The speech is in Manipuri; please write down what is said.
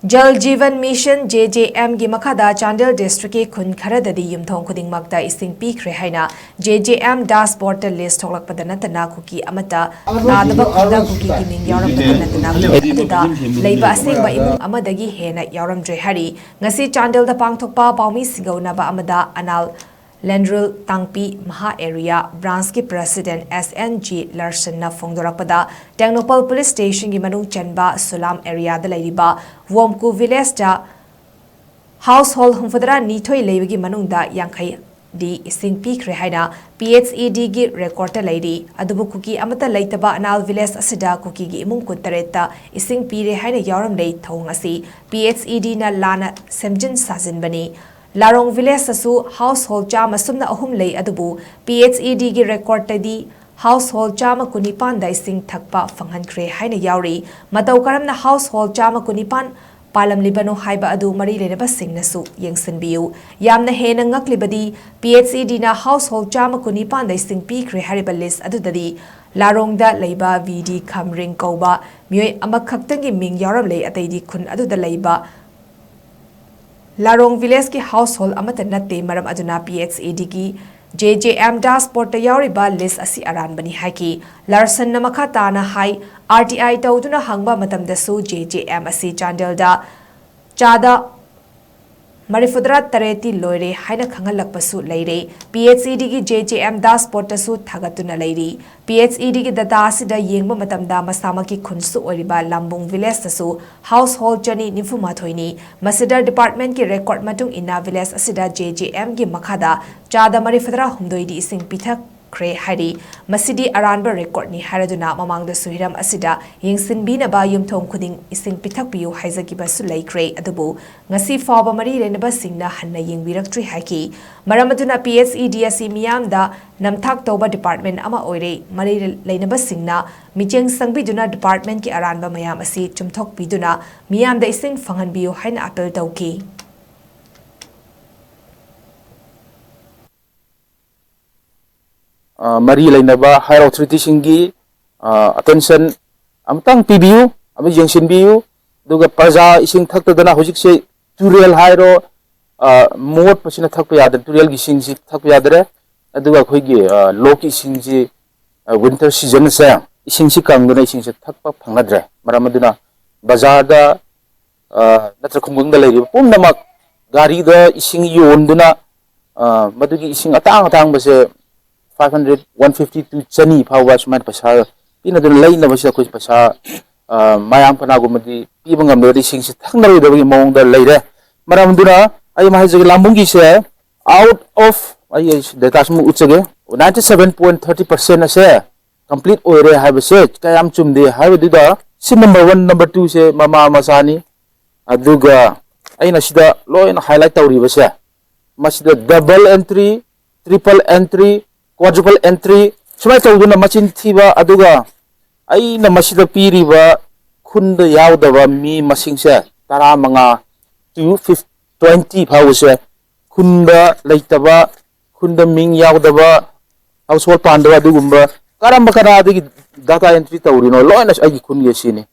Jal Jeevan Mission JJM gi Makhada Chandel District ki Khun Kharadadi Yumthong Khudingmakta Esing PIKHRE HAINA JJM dashboard list THOKLAKPADA NATTANA KUKI AMATA TADABA KHUNDA KUKI ki MING YAORAMBATA NATTANA ADUDA LEIBA ASENGBA EMUNG AMADAGI HENNA YAORAMDRE HAIRI ngasi Chandel da pangthokpa paumi singaunaba amada anal Lendril Tangpi Maha Area Branch ki President SNG Larsen Fongdorakpada Technopol Police Station ki Manung Chanba Sulam Area da Laiba Womku Village da Household Humfadra Nitoi Leibagi Manung da Yankai di Esing PIKHRE HAINA PHED gi record lady adubu KUKI AMATA Leitaba Anal Village asida KUKI gi imung kuntareta Esing PIRE HAINA YAORAMDRE thong asi PHED na lana semjin sajin bani Larong Village asu household chama sumna ahum lei adubu PHED gi record tadi household chama kunipan da ising thakpa fanghankhre haina yauri matau karamna household chama kunipan palam libano haiba adu mari lenaba singnasu yengsinbiu yamna hena ngaklibadi PHED na household chama kunipan da ising PIKHRE hariba list adudadi Larong da leiba VD Kamring Kauba mioi amakaktangi MING yaram lei ataidi khun aduda leiba Larong Village ki household amata natte maram aduna PHED ki JJM dashboard yauriba list asi aran bani haki Larsen namakha tana hai RTI tawduna hangba matamda su JJM asi Chandel da chada Marifudra tareti loire haina khangalakpasu leire PHED ki JJM dashboard su thagatuna leiri PHED ki data asida yengba matamda masama ki khunsu oriba Lambung Village su household jani nifumathoini masida department ki record matung ina village asida JJM ki makhada chada marifudra humdoidi ising PIKHRE HAIRI masidi aranba record ni haraduna mamangda suhiram asida yengsinbinaba Yumthong Khuding ising PIKHRE haizagiba su leikre adubu ngasi faba mari renaba singna hanna yengbiraktri haki maramaduna PHED asi miyamda namthak toba department ama oire mari leinaba singna micheng sangbiduna department ki aranba mayam asi chumthok biduna miyamda ising fanghanbiu haina appeal tauki Mari lainaba higher authority singi attention amtang PBU ami jengsin biu duga praja ising thakta hojik se tutorial hairo mot pasina thakpa yadre tutorial gi sing si thakpa yadre aduga khoigi loki sing si winter season se ising si kangduna ising se thakpa phangadre maramaduna bazar da natra khumgung da leiri pumnamak gari da ising yonduna madugi ising atang base 500 150 to chani phawa suman pasa pina dun leina basa khoi pasa mayam pana gumadi pibangam dori sing si thaknari dogi mong da leire maramduna ai mahai jage lambungi se out of ai data smu uchage 97.30% ase complete oire habase kayam chumde habduda si number 1 number 2 se mama masani aduga aina sida loina highlight tawri base masida double entry triple entry quadruple entry sumai tawduna machin thiba aduga aina masida piriba khunda yaudaba mi masingse tara manga to 20 phawse khunda leitaba khunda ming yaudaba household pandaba dugumba karamba kana digi data entry tawrino loina ai khun ye sini